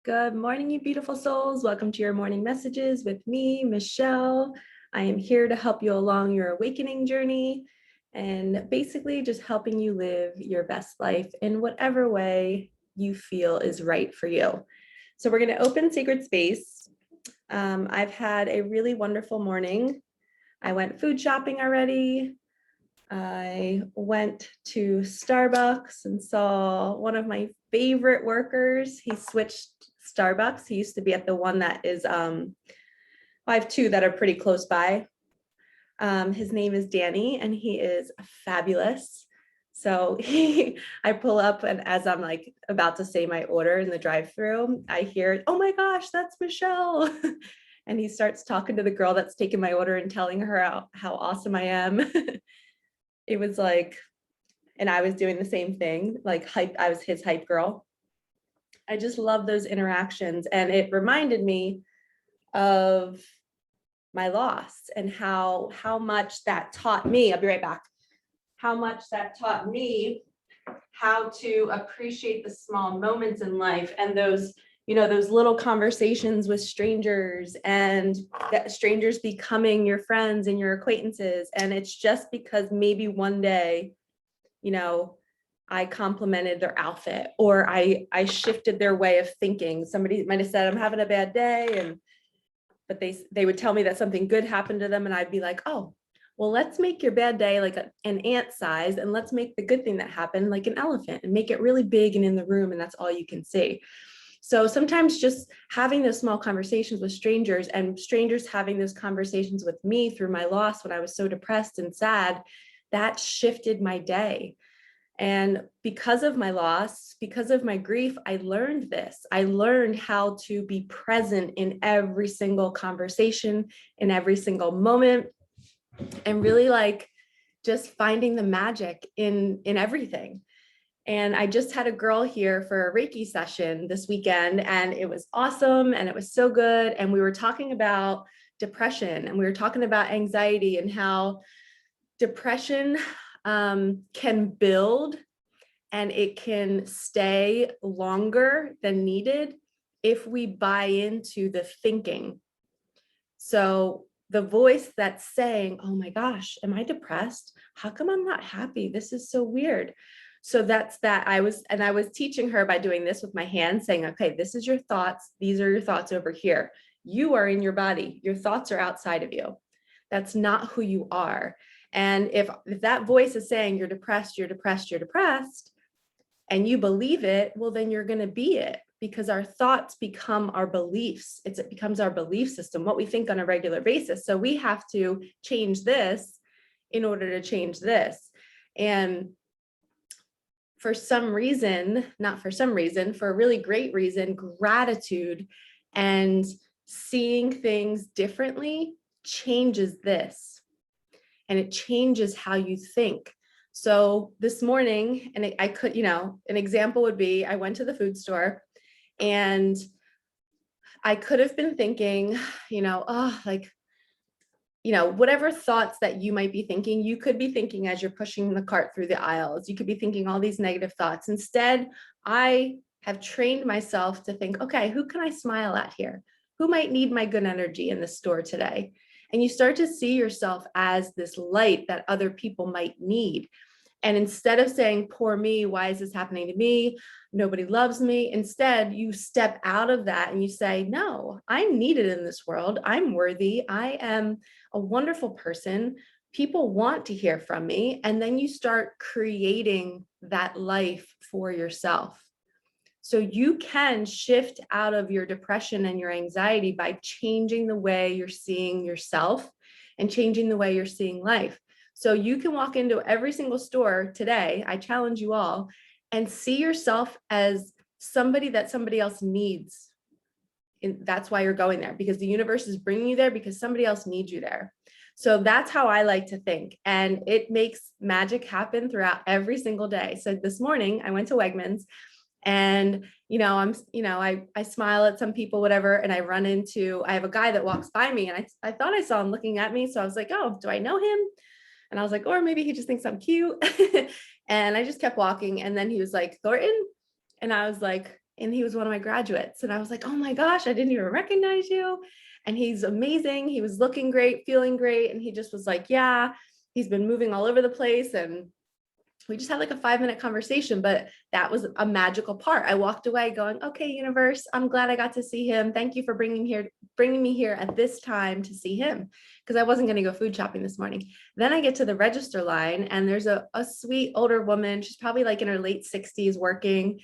Good morning, you beautiful souls. Welcome to your morning messages with me, Michelle. I am here to help you along your awakening journey and basically just helping you live your best life in whatever way you feel is right for you. So we're going to open Sacred Space. I've had a really wonderful morning. I went food shopping already. I went to Starbucks and saw one of my favorite workers. He switched Starbucks. He used to be at the one that is, I have two that are pretty close by. His name is Danny and he is fabulous. So I pull up and as I'm like about to say my order in the drive-thru, I hear, "Oh my gosh, that's Michelle." And he starts talking to the girl that's taking my order and telling her how awesome I am. It was like, and I was doing the same thing, like hype. I was his hype girl. I just love those interactions. And it reminded me of my loss and how much that taught me. I'll be right back. How much that taught me how to appreciate the small moments in life and those, those little conversations with strangers and that strangers becoming your friends and your acquaintances. And it's just because maybe one day, I complimented their outfit or I shifted their way of thinking. Somebody might have said, "I'm having a bad day." But they would tell me that something good happened to them. And I'd be like, "Oh, well, let's make your bad day like an ant size. And let's make the good thing that happened like an elephant and make it really big and in the room. And that's all you can see." So sometimes just having those small conversations with strangers and strangers having those conversations with me through my loss when I was so depressed and sad, that shifted my day. And because of my loss, because of my grief, I learned this. I learned how to be present in every single conversation, in every single moment, and really like just finding the magic in everything. And I just had a girl here for a Reiki session this weekend, and it was awesome. And it was so good. And we were talking about depression and we were talking about anxiety and how depression can build and it can stay longer than needed if we buy into the thinking. So the voice that's saying, "Oh my gosh, am I depressed? How come I'm not happy? This is so weird." So that's that. I was teaching her by doing this with my hand, saying, "Okay, this is your thoughts. These are your thoughts over here. You are in your body. Your thoughts are outside of you. That's not who you are." And if that voice is saying you're depressed, and you believe it, well, then you're going to be it, because our thoughts become our beliefs. It becomes our belief system, what we think on a regular basis. So we have to change this in order to change this. And for some reason, not for some reason, for a really great reason, gratitude and seeing things differently changes this. And it changes how you think. So this morning, and I could, an example would be, I went to the food store and I could have been thinking, whatever thoughts that you might be thinking, you could be thinking as you're pushing the cart through the aisles. You could be thinking all these negative thoughts. Instead, I have trained myself to think, okay, who can I smile at here? Who might need my good energy in the store today? And you start to see yourself as this light that other people might need. And instead of saying, "Poor me, why is this happening to me? Nobody loves me." Instead, you step out of that and you say, "No, I'm needed in this world. I'm worthy. I am a wonderful person. People want to hear from me." And then you start creating that life for yourself. So you can shift out of your depression and your anxiety by changing the way you're seeing yourself and changing the way you're seeing life. So you can walk into every single store today, I challenge you all, and see yourself as somebody that somebody else needs. And that's why you're going there, because the universe is bringing you there because somebody else needs you there. So that's how I like to think. And it makes magic happen throughout every single day. So this morning I went to Wegmans. And, I smile at some people, whatever. And I have a guy that walks by me and I thought I saw him looking at me. So I was like, "Oh, do I know him?" And I was like, or maybe he just thinks I'm cute. And I just kept walking. And then he was like, "Thornton?" And I was like, And he was one of my graduates. And I was like, oh my gosh, I didn't even recognize you. And he's amazing. He was looking great, feeling great. And he just was like, yeah, he's been moving all over the place. And we just had like a 5-minute conversation, but that was a magical part. I walked away going, okay, universe, I'm glad I got to see him. Thank you for bringing me here at this time to see him, because I wasn't going to go food shopping this morning. Then I get to the register line and there's a sweet older woman. She's probably like in her late 60s working.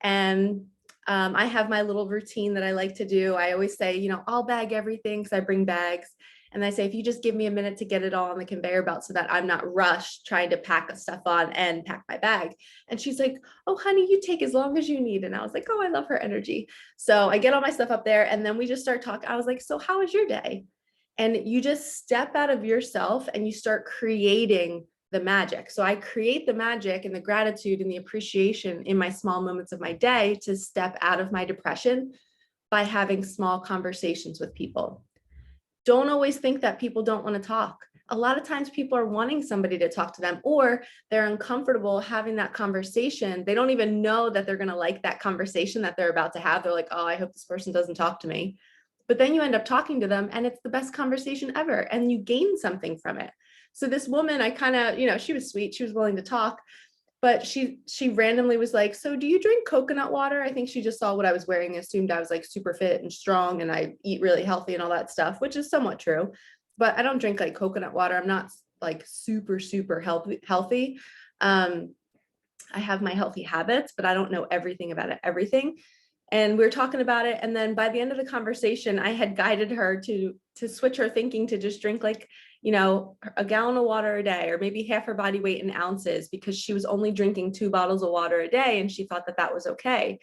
And I have my little routine that I like to do. I always say, I'll bag everything because I bring bags. And I say, if you just give me a minute to get it all on the conveyor belt so that I'm not rushed trying to pack stuff on and pack my bag. And she's like, oh, honey, you take as long as you need. And I was like, oh, I love her energy. So I get all my stuff up there and then we just start talking. I was like, so how was your day? And you just step out of yourself and you start creating the magic. So I create the magic and the gratitude and the appreciation in my small moments of my day to step out of my depression by having small conversations with people. Don't always think that people don't want to talk. A lot of times people are wanting somebody to talk to them, or they're uncomfortable having that conversation. They don't even know that they're going to like that conversation that they're about to have. They're like, oh, I hope this person doesn't talk to me. But then you end up talking to them and it's the best conversation ever and you gain something from it. So this woman, I kind of, she was sweet. She was willing to talk. But she randomly was like, so do you drink coconut water? I think she just saw what I was wearing, assumed I was like super fit and strong and I eat really healthy and all that stuff, which is somewhat true. But I don't drink like coconut water. I'm not like super, super healthy. I have my healthy habits, but I don't know everything about everything. And we were talking about it. And then by the end of the conversation, I had guided her to switch her thinking to just drink like, a gallon of water a day, or maybe half her body weight in ounces, because she was only drinking 2 bottles of water a day. And she thought that that was okay.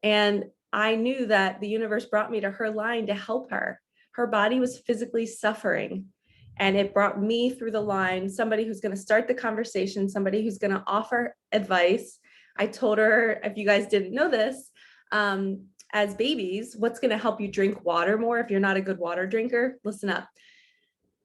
And I knew that the universe brought me to her line to help her. Her body was physically suffering. And it brought me through the line, somebody who's going to start the conversation, somebody who's going to offer advice. I told her, if you guys didn't know this, as babies, what's going to help you drink water more if you're not a good water drinker? Listen up.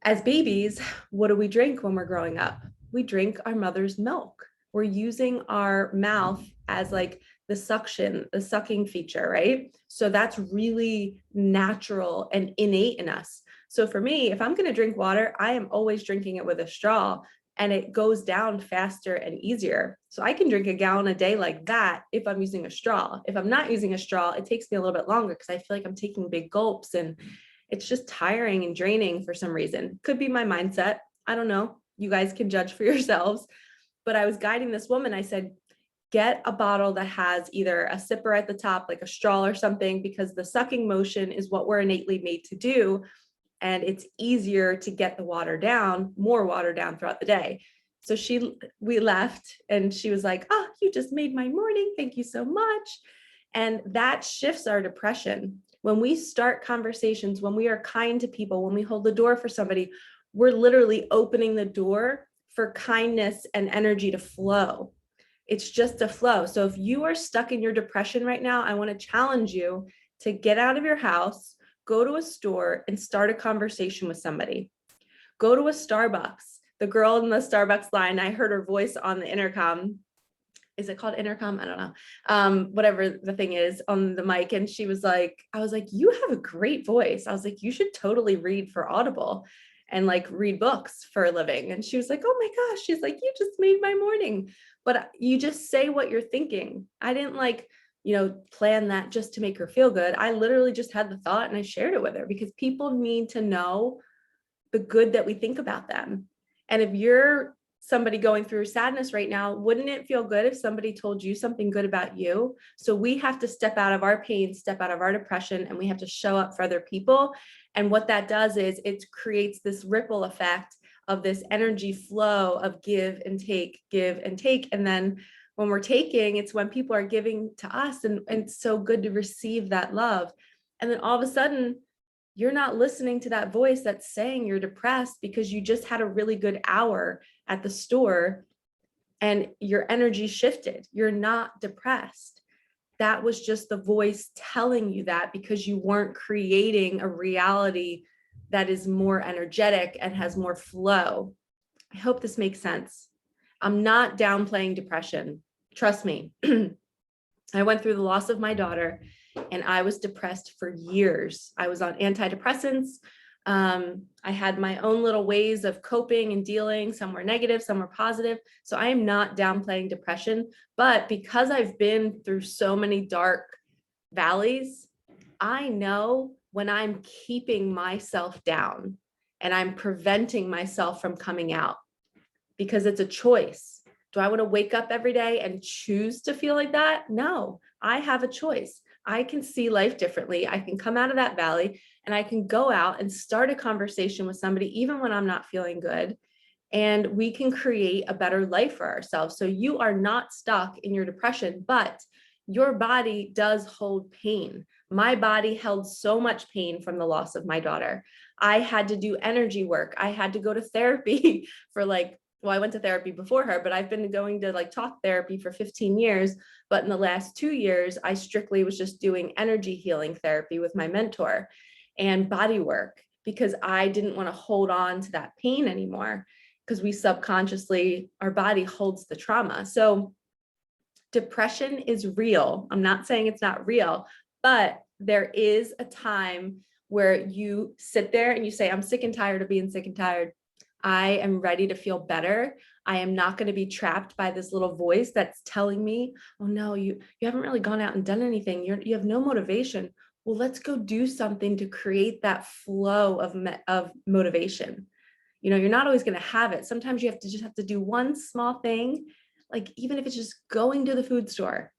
As babies, what do we drink when we're growing up? We drink our mother's milk. We're using our mouth as like the sucking feature, right? So that's really natural and innate in us. So for me, if I'm going to drink water, I am always drinking it with a straw, and it goes down faster and easier. So I can drink a gallon a day like that if I'm using a straw. If I'm not using a straw, it takes me a little bit longer because I feel like I'm taking big gulps and it's just tiring and draining for some reason. Could be my mindset. I don't know. You guys can judge for yourselves. But I was guiding this woman. I said, get a bottle that has either a sipper at the top, like a straw or something, because the sucking motion is what we're innately made to do. And it's easier to get the water down, more water down throughout the day. So we left and she was like, oh, you just made my morning. Thank you so much. And that shifts our depression. When we start conversations, when we are kind to people, when we hold the door for somebody, we're literally opening the door for kindness and energy to flow. It's just a flow. So if you are stuck in your depression right now, I want to challenge you to get out of your house, go to a store and start a conversation with somebody. Go to a Starbucks. The girl in the Starbucks line, I heard her voice on the intercom. Is it called intercom? I don't know. Whatever the thing is on the mic. And she was like, I was like, you have a great voice. I was like, you should totally read for Audible and like read books for a living. And she was like, oh my gosh. She's like, you just made my morning. But you just say what you're thinking. I didn't plan that just to make her feel good. I literally just had the thought and I shared it with her because people need to know the good that we think about them. And if you're somebody going through sadness right now, wouldn't it feel good if somebody told you something good about you? So we have to step out of our pain, step out of our depression, and we have to show up for other people. And what that does is it creates this ripple effect of this energy flow of give and take, give and take. And then when we're taking, it's when people are giving to us, and it's so good to receive that love. And then all of a sudden, you're not listening to that voice that's saying you're depressed because you just had a really good hour at the store and your energy shifted. You're not depressed. That was just the voice telling you that because you weren't creating a reality that is more energetic and has more flow. I hope this makes sense. I'm not downplaying depression. Trust me. I went through the loss of my daughter and I was depressed for years. I was on antidepressants. I had my own little ways of coping and dealing. Some were negative, some were positive. So I am not downplaying depression, but because I've been through so many dark valleys, I know when I'm keeping myself down and I'm preventing myself from coming out, because it's a choice. Do I want to wake up every day and choose to feel like that? No, I have a choice. I can see life differently. I can come out of that valley and I can go out and start a conversation with somebody, even when I'm not feeling good. And we can create a better life for ourselves. So you are not stuck in your depression, but your body does hold pain. My body held so much pain from the loss of my daughter. I had to do energy work. I had to go to therapy for well, I went to therapy before her, but I've been going to talk therapy for 15 years. But in the last 2 years, I strictly was just doing energy healing therapy with my mentor and body work, because I didn't want to hold on to that pain anymore, because we subconsciously, our body holds the trauma. So depression is real. I'm not saying it's not real, but there is a time where you sit there and you say, I'm sick and tired of being sick and tired. I am ready to feel better. I am not going to be trapped by this little voice that's telling me, oh no, you haven't really gone out and done anything. You have no motivation. Well, let's go do something to create that flow of motivation. You're not always going to have it. Sometimes you just have to do one small thing, like even if it's just going to the food store,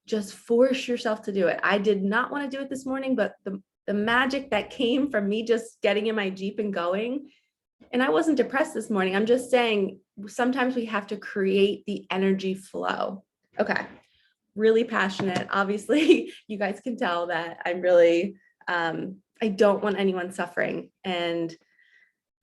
just force yourself to do it. I did not want to do it this morning, but the magic that came from me just getting in my Jeep and going, and I wasn't depressed this morning. I'm just saying sometimes we have to create the energy flow. Okay. Really passionate. Obviously, you guys can tell that I'm really, I don't want anyone suffering. And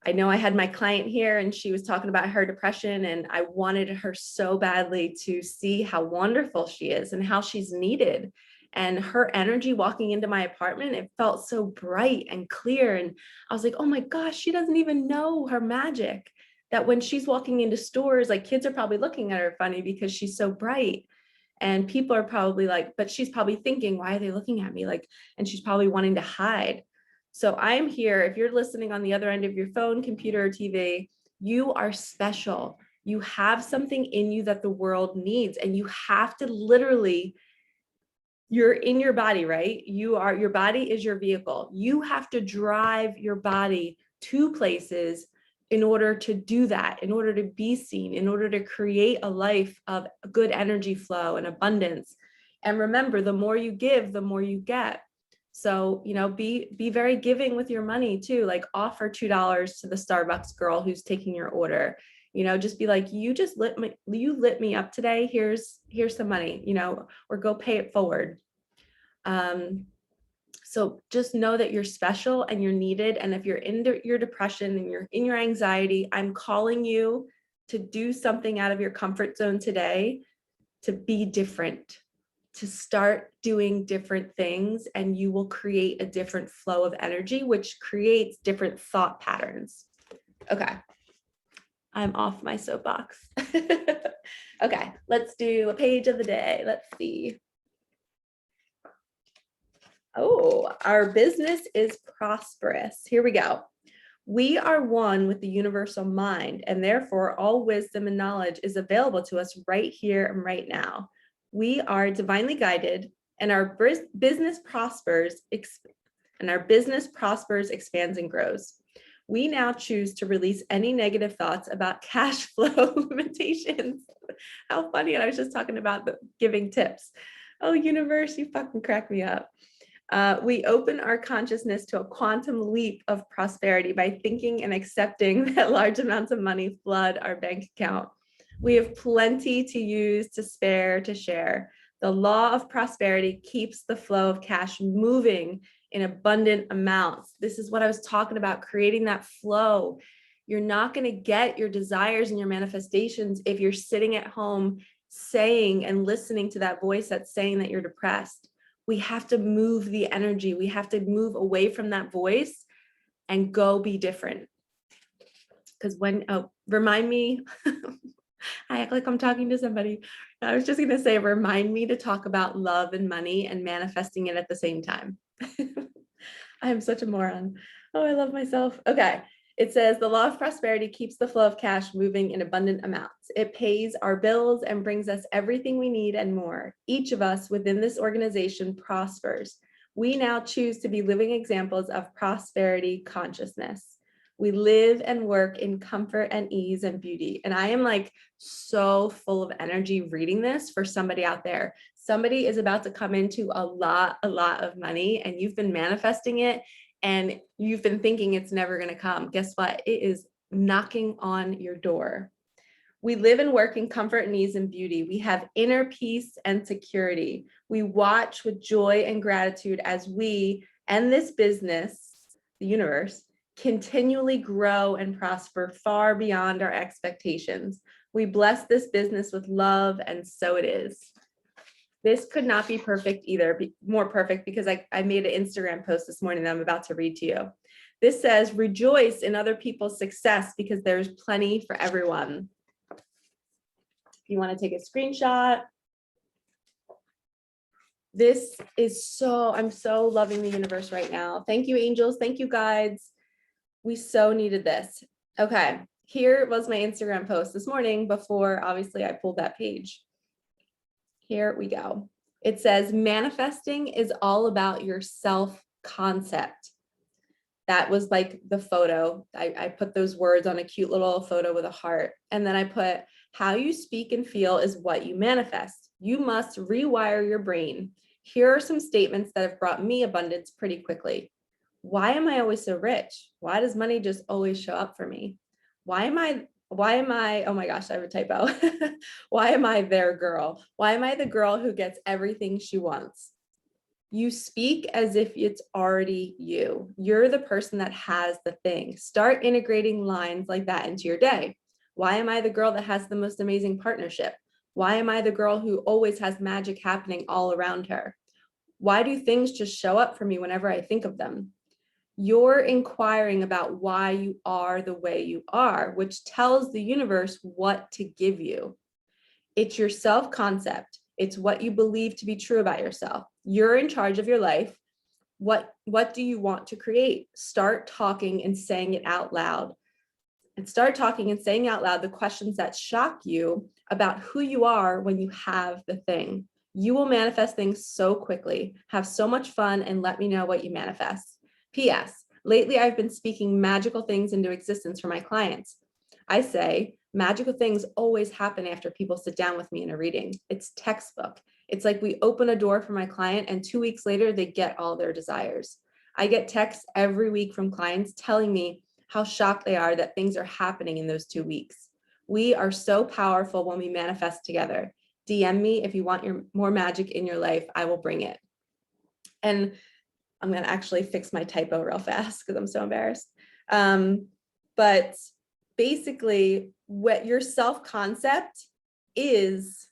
I know I had my client here and she was talking about her depression, and I wanted her so badly to see how wonderful she is and how she's needed. And her energy walking into my apartment, it felt so bright and clear. And I was like, oh my gosh, she doesn't even know her magic. That when she's walking into stores, kids are probably looking at her funny because she's so bright. And people are probably but she's probably thinking, why are they looking at me? And she's probably wanting to hide. So I'm here. If you're listening on the other end of your phone, computer, or TV, you are special. You have something in you that the world needs, and you have to literally, you're in your body, right? Your body is your vehicle. You have to drive your body to places in order to do that, in order to be seen, in order to create a life of good energy flow and abundance. And remember, the more you give, the more you get. So, be very giving with your money too. Offer $2 to the Starbucks girl who's taking your order. Just be like, you lit me up today. Here's some money, or go pay it forward. So just know that you're special and you're needed. And if you're in your depression and you're in your anxiety, I'm calling you to do something out of your comfort zone today, to be different, to start doing different things, and you will create a different flow of energy, which creates different thought patterns. Okay. I'm off my soapbox. Okay, let's do a page of the day. Let's see. Oh, our business is prosperous. Here we go. We are one with the universal mind, and therefore all wisdom and knowledge is available to us right here and right now. We are divinely guided, and our business prospers, expands, and grows. We now choose to release any negative thoughts about cash flow limitations. How funny. And I was just talking about giving tips. Oh, universe, you fucking crack me up. We open our consciousness to a quantum leap of prosperity by thinking and accepting that large amounts of money flood our bank account. We have plenty to use, to spare, to share. The law of prosperity keeps the flow of cash moving in abundant amounts. This is what I was talking about, creating that flow. You're not going to get your desires and your manifestations if you're sitting at home saying and listening to that voice that's saying that you're depressed. We have to move the energy. We have to move away from that voice and go be different. Because remind me, I act like I'm talking to somebody. I was just going to say, remind me to talk about love and money and manifesting it at the same time. I am such a moron. Oh, I love myself. Okay. It says the law of prosperity keeps the flow of cash moving in abundant amounts. It pays our bills and brings us everything we need and more. Each of us within this organization prospers. We now choose to be living examples of prosperity consciousness. We live and work in comfort and ease and beauty. And I am like so full of energy reading this for somebody out there. Somebody is about to come into a lot of money, and you've been manifesting it and you've been thinking it's never going to come. Guess what? It is knocking on your door. We live and work in comfort and ease and beauty. We have inner peace and security. We watch with joy and gratitude as we and this business, the universe, continually grow and prosper far beyond our expectations. We bless this business with love, and so it is. This could not be perfect either, more perfect, because I made an Instagram post this morning that I'm about to read to you. This says, rejoice in other people's success because there's plenty for everyone. If you want to take a screenshot. This is I'm so loving the universe right now. Thank you, angels. Thank you, guides. We so needed this. Okay, here was my Instagram post this morning before, obviously, I pulled that page. Here we go. It says, manifesting is all about your self-concept. That was like the photo. I put those words on a cute little photo with a heart. And then I put, how you speak and feel is what you manifest. You must rewire your brain. Here are some statements that have brought me abundance pretty quickly. Why am I always so rich? Why does money just always show up for me? Why am I, oh my gosh, I have a typo. Why am I their girl? Why am I the girl who gets everything she wants? You speak as if it's already you. You're the person that has the thing. Start integrating lines like that into your day. Why am I the girl that has the most amazing partnership? Why am I the girl who always has magic happening all around her? Why do things just show up for me whenever I think of them? You're inquiring about why you are the way you are, which tells the universe what to give you. It's your self-concept. It's what you believe to be true about yourself. You're in charge of your life. What do you want to create? Start talking and saying it out loud. And start talking and saying out loud the questions that shock you about who you are when you have the thing. You will manifest things so quickly. Have so much fun and let me know what you manifest. P.S. Lately, I've been speaking magical things into existence for my clients. I say, magical things always happen after people sit down with me in a reading. It's textbook. It's like we open a door for my client and 2 weeks later, they get all their desires. I get texts every week from clients telling me how shocked they are that things are happening in those 2 weeks. We are so powerful when we manifest together. DM me if you want more magic in your life. I will bring it. And I'm going to actually fix my typo real fast because I'm so embarrassed. But basically, what your self-concept is,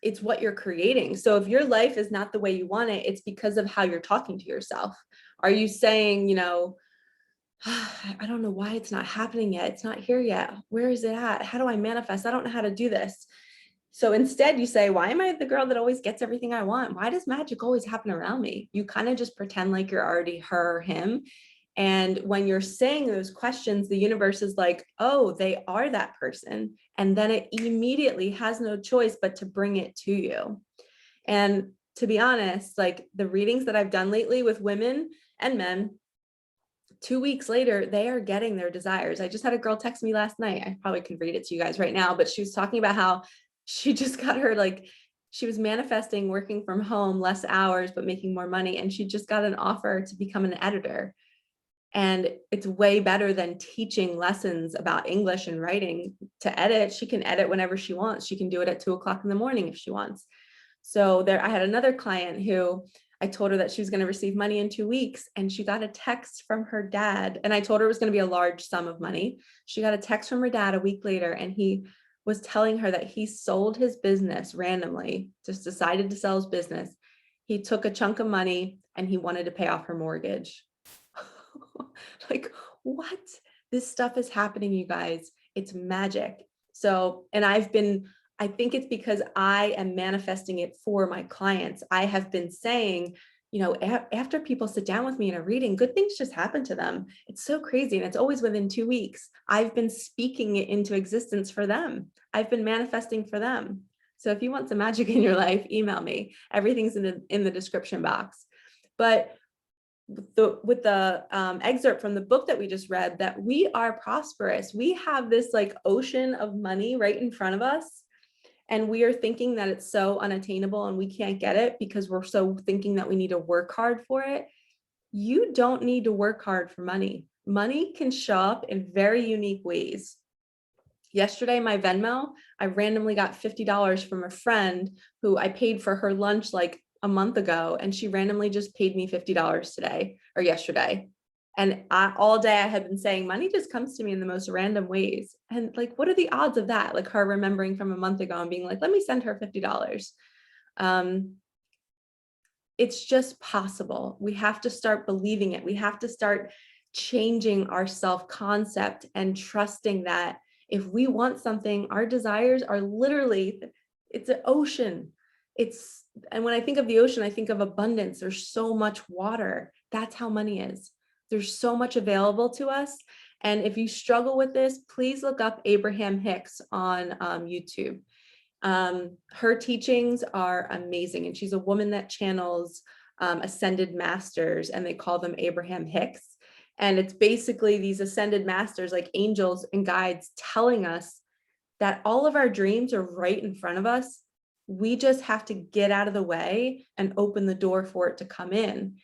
it's what you're creating. So if your life is not the way you want it, it's because of how you're talking to yourself. Are you saying, I don't know why it's not happening yet. It's not here yet. Where is it at? How do I manifest? I don't know how to do this. So instead you say, why am I the girl that always gets everything I want? Why does magic always happen around me? You kind of just pretend like you're already her or him. And when you're saying those questions, the universe is like, oh, they are that person. And then it immediately has no choice but to bring it to you. And to be honest, like the readings that I've done lately with women and men, 2 weeks later, they are getting their desires. I just had a girl text me last night. I probably could read it to you guys right now, but she was talking about how she just got she was manifesting working from home, less hours, but making more money. And she just got an offer to become an editor. And it's way better than teaching lessons about English and writing to edit. She can edit whenever she wants. She can do it at 2:00 in the morning if she wants. So I had another client who I told her that she was going to receive money in 2 weeks, and she got a text from her dad. And I told her it was going to be a large sum of money. She got a text from her dad a week later, and he was telling her that he sold his business randomly, just decided to sell his business. He took a chunk of money and he wanted to pay off her mortgage. Like, what? This stuff is happening, you guys. It's magic. So, and I think it's because I am manifesting it for my clients. I have been saying, after people sit down with me in a reading, good things just happen to them. It's so crazy. And it's always within 2 weeks. I've been speaking it into existence for them. I've been manifesting for them. So if you want some magic in your life, email me. Everything's in the description box. But with the excerpt from the book that we just read, that we are prosperous. We have this like ocean of money right in front of us. And we are thinking that it's so unattainable and we can't get it because we're so thinking that we need to work hard for it. You don't need to work hard for money. Money can show up in very unique ways. Yesterday, my Venmo, I randomly got $50 from a friend who I paid for her lunch like a month ago, and she randomly just paid me $50 today or yesterday. And all day I had been saying money just comes to me in the most random ways. And like, what are the odds of that? Like her remembering from a month ago and being like, let me send her $50. It's just possible. We have to start believing it. We have to start changing our self-concept and trusting that if we want something, our desires are literally, it's an ocean. And when I think of the ocean, I think of abundance. There's so much water. That's how money is. There's so much available to us. And if you struggle with this, please look up Abraham Hicks on YouTube. Her teachings are amazing. And she's a woman that channels ascended masters, and they call them Abraham Hicks. And it's basically these ascended masters, like angels and guides, telling us that all of our dreams are right in front of us. We just have to get out of the way and open the door for it to come in.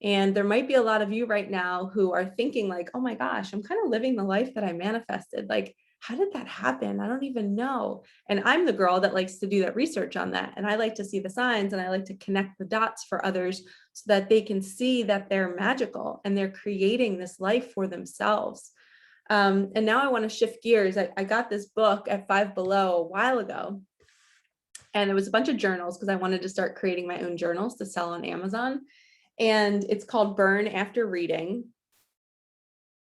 And there might be a lot of you right now who are thinking like, oh my gosh, I'm kind of living the life that I manifested. Like, how did that happen? I don't even know. And I'm the girl that likes to do that research on that. And I like to see the signs, and I like to connect the dots for others so that they can see that they're magical and they're creating this life for themselves. And now I want to shift gears. I got this book at Five Below a while ago, and it was a bunch of journals because I wanted to start creating my own journals to sell on Amazon. And it's called Burn After Reading.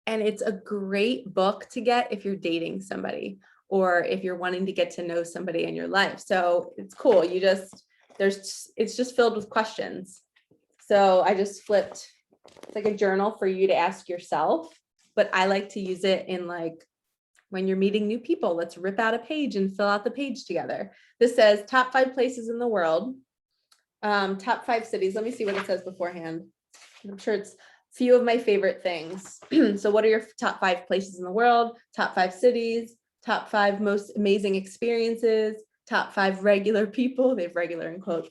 And it's a great book to get if you're dating somebody or if you're wanting to get to know somebody in your life. So it's cool. It's just filled with questions. So I just flipped, it's like a journal for you to ask yourself, but I like to use it in like when you're meeting new people. Let's rip out a page and fill out the page together. This says top 5 places in the world, top 5 cities. Let me see what it says beforehand. I'm sure it's few of my favorite things. So what are your top 5 places in the world? Top 5 cities, top 5 most amazing experiences, top 5 regular people. They have regular in quotes.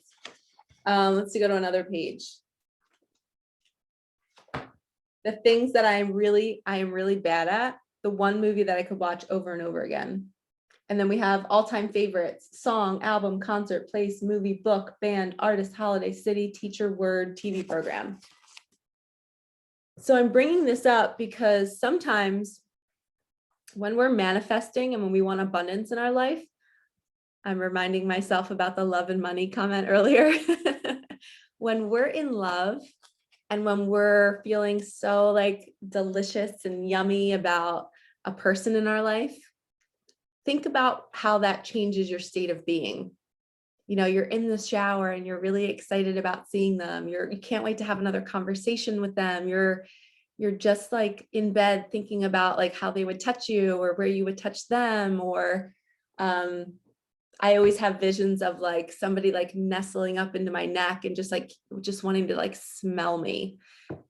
Let's go to another page. The things that I am really bad at, the one movie that I could watch over and over again. And then we have all-time favorites: song, album, concert, place, movie, book, band, artist, holiday, city, teacher, word, TV program. So I'm bringing this up because sometimes when we're manifesting and when we want abundance in our life, I'm reminding myself about the love and money comment earlier. When we're in love and when we're feeling so like delicious and yummy about a person in our life, think about how that changes your state of being. You're in the shower and you're really excited about seeing them. You can't wait to have another conversation with them. You're just like in bed thinking about like how they would touch you or where you would touch them. Or I always have visions of like somebody like nestling up into my neck and just wanting to like smell me.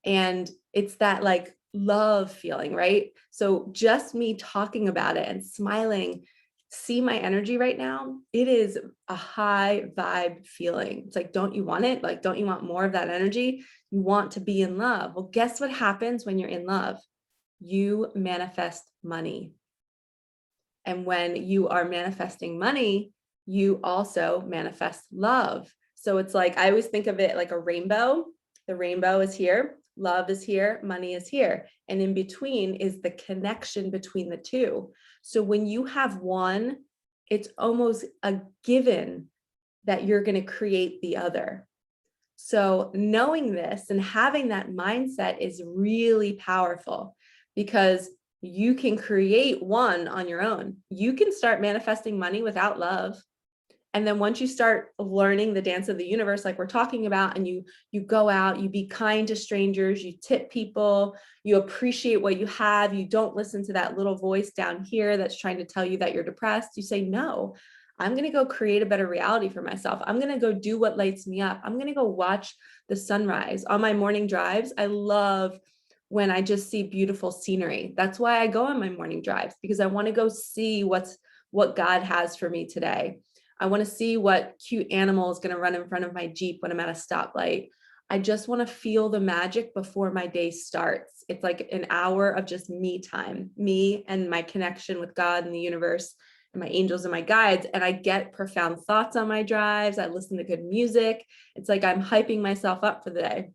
And it's that like love feeling, right? So just me talking about it and smiling, see my energy right now, it is a high vibe feeling. It's like, don't you want it? Like, don't you want more of that energy? You want to be in love. Well, guess what happens when you're in love? You manifest money. And when you are manifesting money, you also manifest love. So it's like, I always think of it like a rainbow. The rainbow is here, love is here, money is here. And in between is the connection between the two. So when you have one, it's almost a given that you're going to create the other. So knowing this and having that mindset is really powerful, because You can create one on your own. You can start manifesting money without love. And then once you start learning the dance of the universe, like we're talking about, and you go out, you be kind to strangers, you tip people, you appreciate what you have, you don't listen to that little voice down here that's trying to tell you that you're depressed. You say, no, I'm going to go create a better reality for myself. I'm going to go do what lights me up. I'm going to go watch the sunrise on my morning drives. I love when I just see beautiful scenery. That's why I go on my morning drives, because I want to go see what God has for me today. I want to see what cute animal is going to run in front of my Jeep when I'm at a stoplight. I just want to feel the magic before my day starts. It's like an hour of just me time, me and my connection with God and the universe and my angels and my guides. And I get profound thoughts on my drives. I listen to good music. It's like I'm hyping myself up for the day.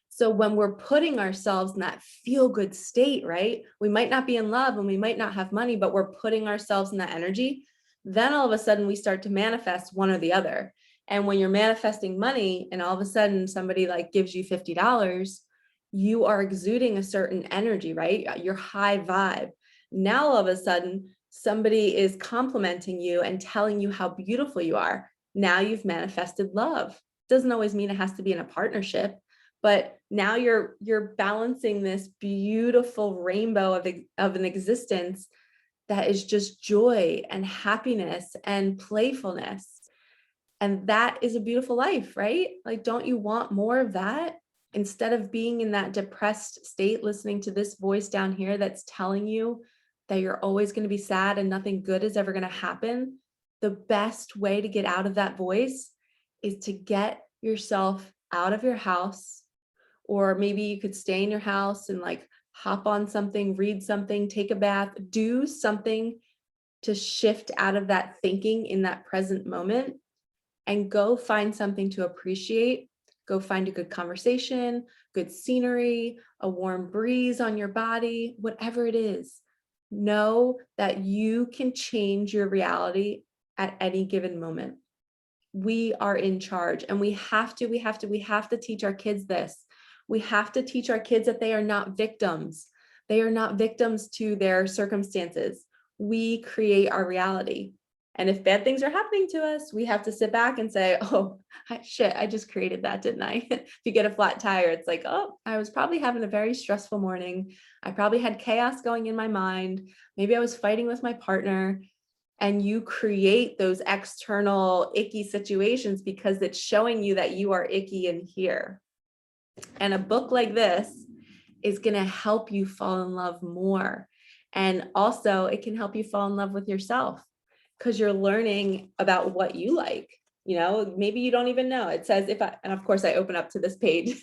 So when we're putting ourselves in that feel good state, right? We might not be in love and we might not have money, but we're putting ourselves in that energy. Then all of a sudden we start to manifest one or the other. And when you're manifesting money and all of a sudden somebody like gives you $50, you are exuding a certain energy, right? Your high vibe. Now all of a sudden somebody is complimenting you and telling you how beautiful you are. Now you've manifested love. Doesn't always mean it has to be in a partnership, but now you're balancing this beautiful rainbow of an existence that is just joy and happiness and playfulness. And that is a beautiful life, right? Like, don't you want more of that? Instead of being in that depressed state, listening to this voice down here that's telling you that you're always going to be sad and nothing good is ever going to happen, the best way to get out of that voice is to get yourself out of your house. Or maybe you could stay in your house and like hop on something, read something, take a bath, do something to shift out of that thinking in that present moment, and go find something to appreciate. Go find a good conversation, good scenery, a warm breeze on your body, whatever it is. Know that you can change your reality at any given moment. We are in charge, and we have to teach our kids this. We have to teach our kids that they are not victims. They are not victims to their circumstances. We create our reality. And if bad things are happening to us, we have to sit back and say, oh, shit, I just created that, didn't I? If you get a flat tire, it's like, oh, I was probably having a very stressful morning. I probably had chaos going in my mind. Maybe I was fighting with my partner. And you create those external icky situations because it's showing you that you are icky in here. And a book like this is going to help you fall in love more. And also it can help you fall in love with yourself because you're learning about what you like. You know, maybe you don't even know. It says and of course I open up to this page.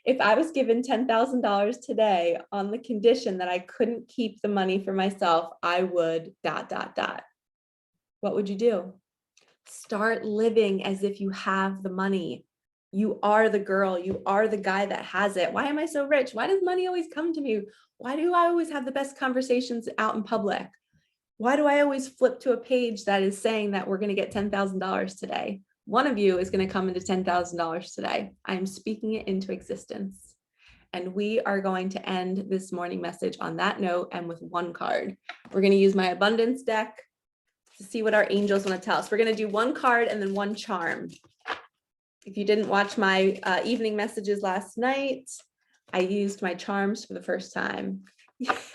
If I was given $10,000 today on the condition that I couldn't keep the money for myself, I would ... What would you do? Start living as if you have the money. You are the girl, you are the guy that has it. Why am I so rich? Why does money always come to me? Why do I always have the best conversations out in public? Why do I always flip to a page that is saying that we're going to get $10,000 today? One of you is going to come into $10,000 today. I'm speaking it into existence. And we are going to end this morning message on that note and with one card. We're going to use my abundance deck to see what our angels want to tell us. We're going to do one card and then one charm. If you didn't watch my evening messages last night, I used my charms for the first time. Yes.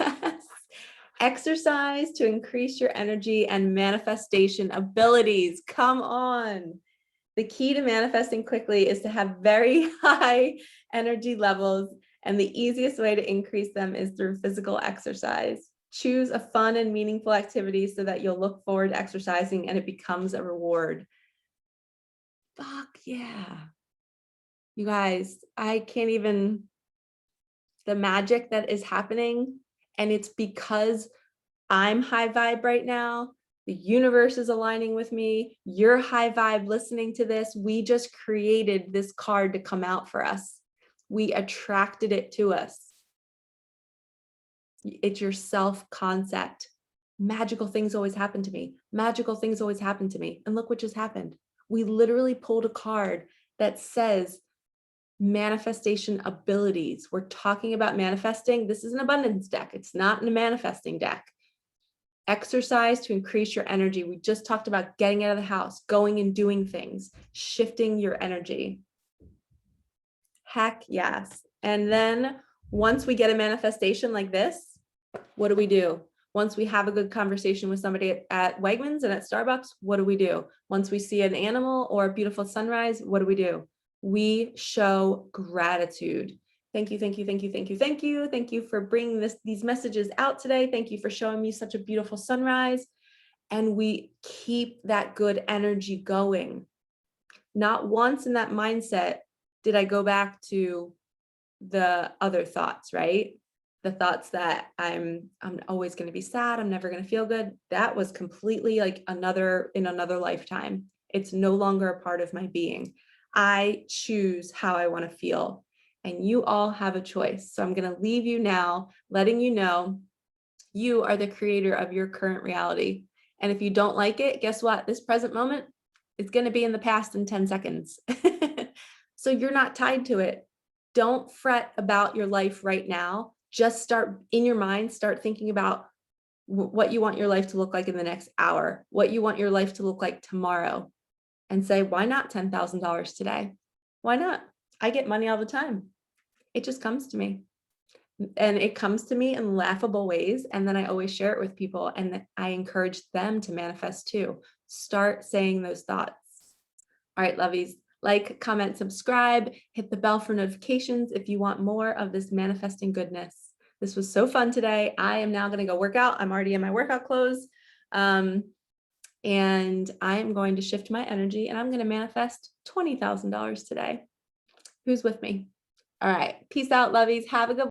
Exercise to increase your energy and manifestation abilities. Come on. The key to manifesting quickly is to have very high energy levels, and the easiest way to increase them is through physical exercise. Choose a fun and meaningful activity so that you'll look forward to exercising and it becomes a reward. Fuck yeah. You guys, I can't even, the magic that is happening, and it's because I'm high vibe right now. The universe is aligning with me. You're high vibe listening to this. We just created this card to come out for us. We attracted it to us. It's your self-concept. Magical things always happen to me. Magical things always happen to me. And look what just happened. We literally pulled a card that says manifestation abilities. We're talking about manifesting. This is an abundance deck. It's not a manifesting deck. Exercise to increase your energy. We just talked about getting out of the house, going and doing things, shifting your energy. Heck yes. And then once we get a manifestation like this, what do? Once we have a good conversation with somebody at Wegmans and at Starbucks, what do? Once we see an animal or a beautiful sunrise, what do? We show gratitude. Thank you, thank you, thank you, thank you, thank you. Thank you for bringing these messages out today. Thank you for showing me such a beautiful sunrise. And we keep that good energy going. Not once in that mindset did I go back to the other thoughts, right? The thoughts that I'm always going to be sad. I'm never going to feel good. That was completely like in another lifetime. It's no longer a part of my being. I choose how I want to feel, and you all have a choice. So I'm going to leave you now, letting you know you are the creator of your current reality. And if you don't like it, guess what? This present moment is going to be in the past in 10 seconds. So you're not tied to it. Don't fret about your life right now. Just start in your mind, start thinking about what you want your life to look like in the next hour, what you want your life to look like tomorrow, and say, why not $10,000 today? Why not? I get money all the time. It just comes to me. And it comes to me in laughable ways. And then I always share it with people, and I encourage them to manifest too. Start saying those thoughts. All right, lovies. Like, comment, subscribe, hit the bell for notifications if you want more of this manifesting goodness. This was so fun today. I am now going to go work out. I'm already in my workout clothes. And I am going to shift my energy, and I'm going to manifest $20,000 today. Who's with me? All right. Peace out, lovies. Have a good